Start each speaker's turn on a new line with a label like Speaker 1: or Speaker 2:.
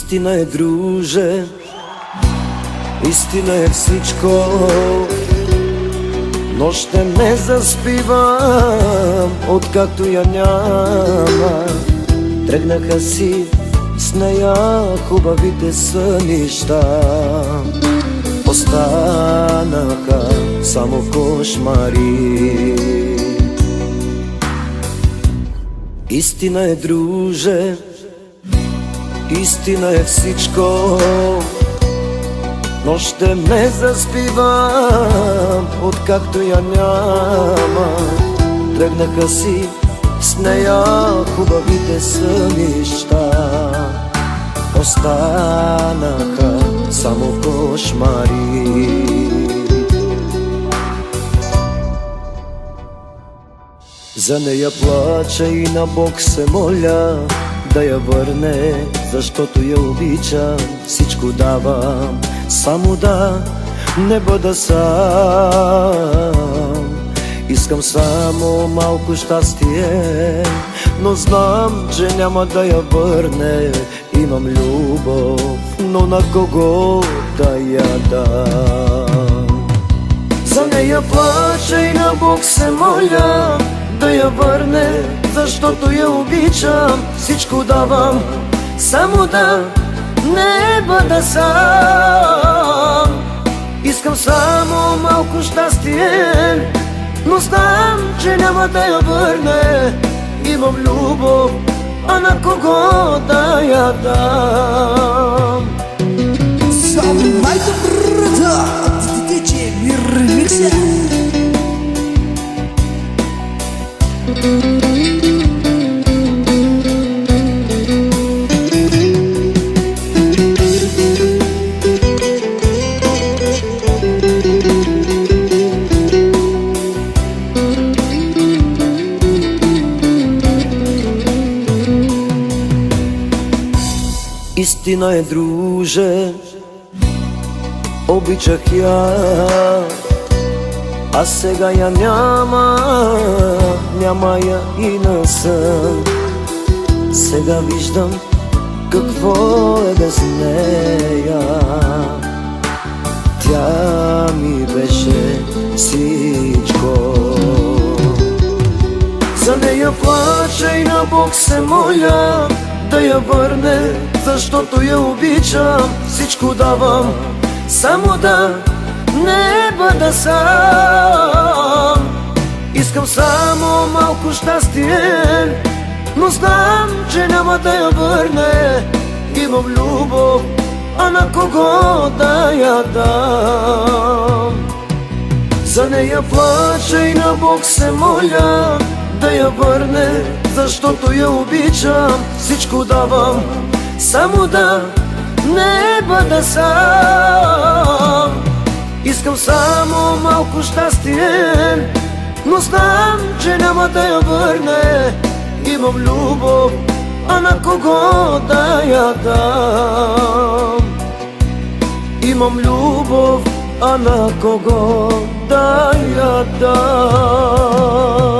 Speaker 1: Истина е, друже, истина е всичко. Нощем не заспивам, откакто я няма. Тръгнаха си с нея хубавите сънища. Останаха само кошмари. Истина е, друже, истина е всичко. Нощем не заспивам, откакто я няма. Тръгнаха си с нея хубавите сънища. Останаха само кошмари. За нея плача и на Бог се моля да я върне, защото я обичам. Всичко давам, само да не бъда сам. Искам само малко щастие, но знам, че няма да я върне. Имам любов, но на кого да я дам? За нея плача и на Бог се моля да я върне, защото я обичам. Всичко давам, само да не бъда сам. Искам само малко щастие, но знам, че няма да я върне. Имам любов, а на кого да я дам?
Speaker 2: Само най-добрата DJ Remix.
Speaker 1: Истина е, друже, обичах я, а сега я няма, няма я и на сън. Сега виждам какво е без нея. Тя ми беше всичко. За нея плача и на Бог се моля да я върне, защото я обичам. Всичко давам, само да не бъда сам. Искам само малко щастие, но знам, че няма да я върне. Имам любов, а на кого да я дам? За нея плача и на Бог се моля да я върне, защото я обичам. Всичко давам, само да не бъда сам. Искам само малко щастие, но знам, че няма да я върне. Имам любов, а на кого да я дам? Имам любов, а на кого да я дам?